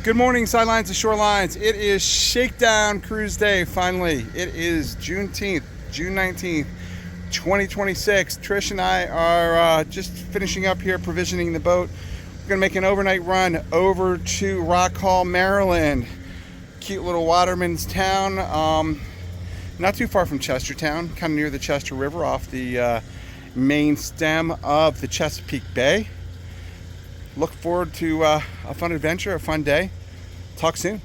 Good morning, Sidelines and Shorelines. It is Shakedown Cruise Day, finally. It is June 19th, 2026. Tricia and I are just finishing up here, provisioning the boat. We're gonna make an overnight run over to Rock Hall, Maryland. Cute little waterman's town, not too far from Chestertown, kind of near the Chester River off the main stem of the Chesapeake Bay. Look forward to a fun adventure, a fun day. Talk soon.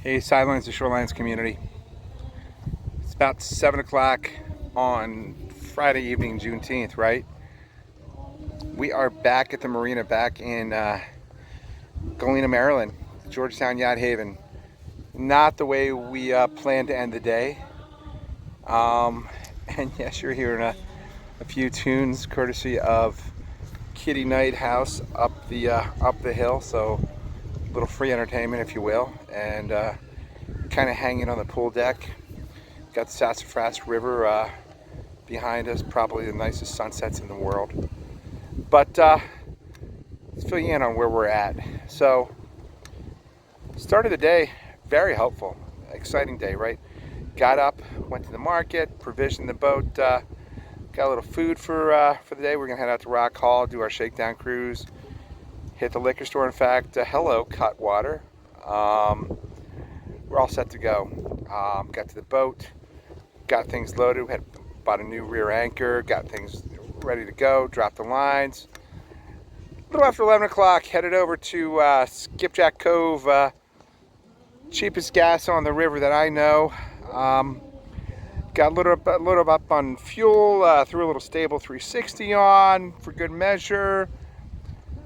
Hey, Sidelines and Shorelines community. It's about 7 o'clock on Friday evening, Juneteenth, right? We are back at the marina, back in Galena, Maryland, Georgetown Yacht Haven. Not the way we planned to end the day. And yes, you're hearing a few tunes courtesy of Kitty Night House up the hill. So a little free entertainment, if you will, and kind of hanging on the pool deck. Got the Sassafras River behind us, probably the nicest sunsets in the world. But let's fill you in on where we're at. So, start of the day, very helpful, exciting day, right? Got up, went to the market, provisioned the boat, got a little food for the day. We're gonna head out to Rock Hall, do our shakedown cruise. Hit the liquor store, in fact, hello, Cutwater. We're all set to go. Got to the boat, got things loaded, we had bought a new rear anchor, got things ready to go, dropped the lines. A little after 11 o'clock, headed over to Skipjack Cove, cheapest gas on the river that I know. Got a little up on fuel, threw a little stable 360 on for good measure.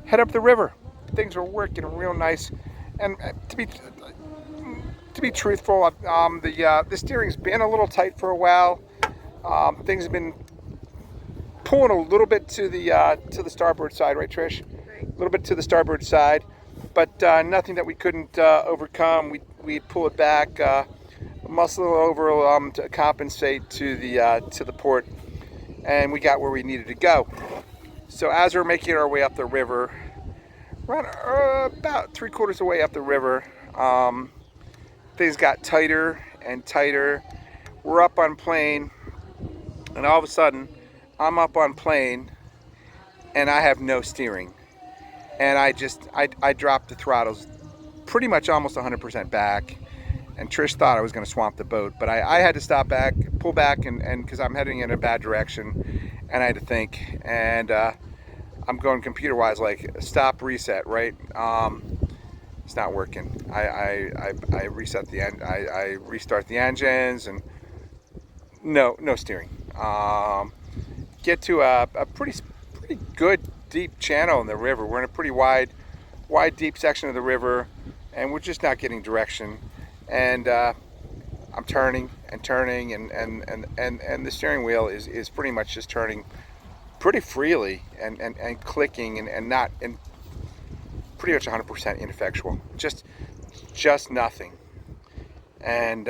Head up the river. Things are working real nice, and to be truthful, the steering's been a little tight for a while. Things have been pulling a little bit to the starboard side, right, Trish? Right. A little bit to the starboard side, but nothing that we couldn't overcome. We pull it back, muscle it over to compensate to the port, and we got where we needed to go. So as we're making our way up the river, around about 3/4 of the way up the river, things got tighter and tighter. We're up on plane, and all of a sudden, I'm up on plane, and I have no steering. And I dropped the throttles pretty much almost 100% back. And Trish thought I was going to swamp the boat, but I had to stop back, pull back, and because I'm heading in a bad direction, and I had to think. And I'm going computer-wise, like stop, reset, right? It's not working. I reset the end. I restart the engines, and no steering. Get to a pretty good deep channel in the river. We're in a pretty wide deep section of the river, and we're just not getting direction. And I'm turning and turning, and the steering wheel is pretty much just turning pretty freely and clicking and not, and pretty much 100% ineffectual. Just nothing. And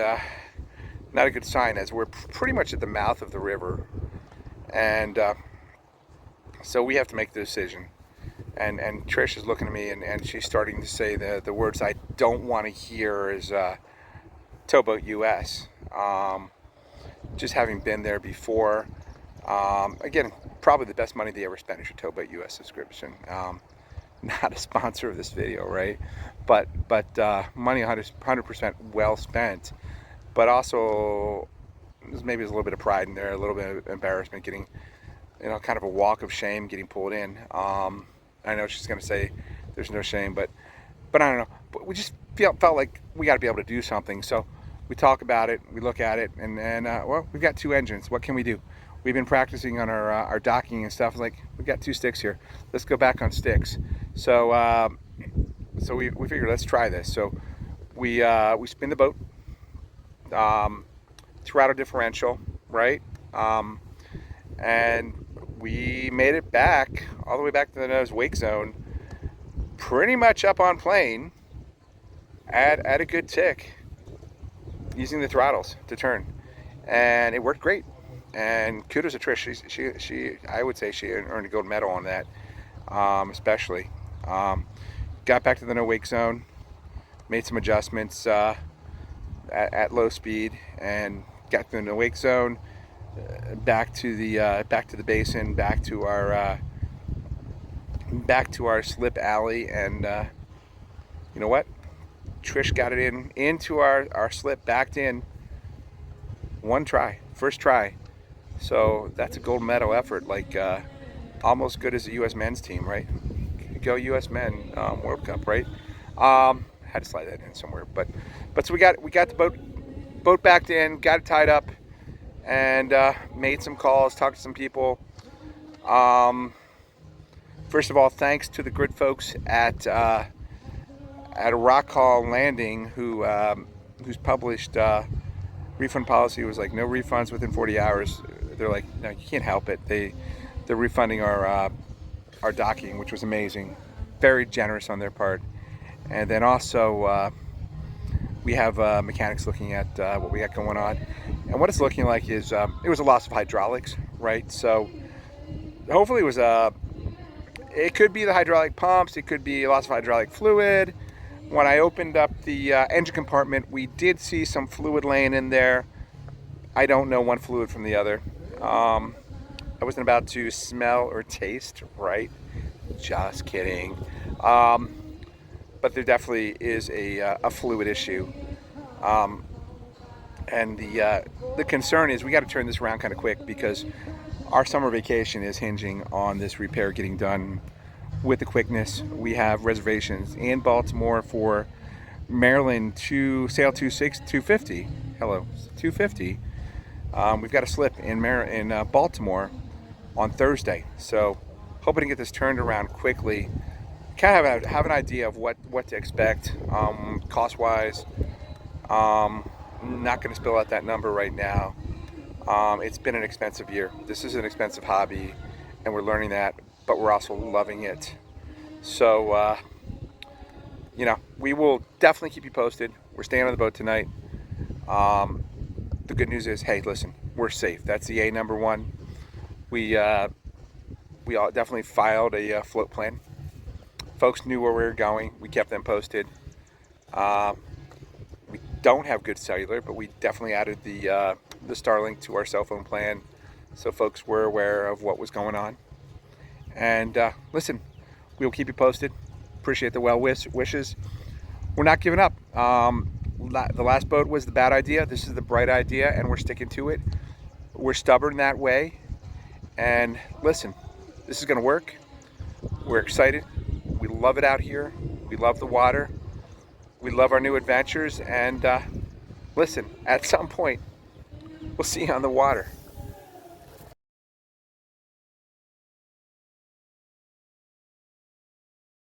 not a good sign, as we're pretty much at the mouth of the river. And so we have to make the decision. And Trish is looking at me, and she's starting to say the words I don't want to hear is TowBoatUS. Just having been there before. Again, probably the best money they ever spent is your TowBoatUS subscription. Not a sponsor of this video, right? But money 100% well spent. But also, maybe there's a little bit of pride in there, a little bit of embarrassment getting kind of a walk of shame getting pulled in. I know she's going to say there's no shame, but I don't know. But we just felt like we got to be able to do something. So we talk about it, we look at it, and well, we've got 2 engines. What can we do? We've been practicing on our docking and stuff. Like, we've got 2 sticks here. Let's go back on sticks. So so we figured, let's try this. So we spin the boat, throttle differential, right? And we made it back all the way back to the nose wake zone, pretty much up on plane at a good tick, using the throttles to turn, and it worked great. And kudos to Trish. She I would say she earned a gold medal on that, especially. Got back to the no wake zone, made some adjustments at low speed, and got to the no wake zone, back to the basin, back to our slip alley, and you know what? Trish got it into our slip, backed in, one try, first try. So that's a gold medal effort, like almost good as the U.S. men's team, right? Go U.S. men World Cup, right? Had to slide that in somewhere, but so we got the boat backed in, got it tied up, and made some calls, talked to some people. First of all, thanks to the good folks at a Rock Hall Landing who's published refund policy was like no refunds within 40 hours. They're like, no, you can't help it. They're refunding our docking, which was amazing. Very generous on their part. And then also we have mechanics looking at what we got going on, and what it's looking like is it was a loss of hydraulics, right? So hopefully it could be the hydraulic pumps, it could be a loss of hydraulic fluid. When I opened up the engine compartment, we did see some fluid laying in there. I don't know one fluid from the other. I wasn't about to smell or taste, right? Just kidding. But there definitely is a fluid issue. And the concern is we got to turn this around kind of quick, because our summer vacation is hinging on this repair getting done with the quickness. We have reservations in Baltimore for Maryland to sail 250. Hello, 250. We've got a slip in Baltimore on Thursday, so hoping to get this turned around quickly. Kind of have an idea of what to expect cost-wise. Not going to spill out that number right now. It's been an expensive year. This is an expensive hobby, and we're learning that, but we're also loving it. So, you know, we will definitely keep you posted. We're staying on the boat tonight. The good news is, hey, listen, we're safe. That's the number one. We all definitely filed a float plan. Folks knew where we were going. We kept them posted. We don't have good cellular, but we definitely added the Starlink to our cell phone plan, so folks were aware of what was going on. And listen, we will keep you posted. Appreciate the well wishes. We're not giving up. The last boat was the bad idea. This is the bright idea, and we're sticking to it. We're stubborn that way. And listen, this is going to work. We're excited. We love it out here. We love the water. We love our new adventures. And listen, at some point, we'll see you on the water.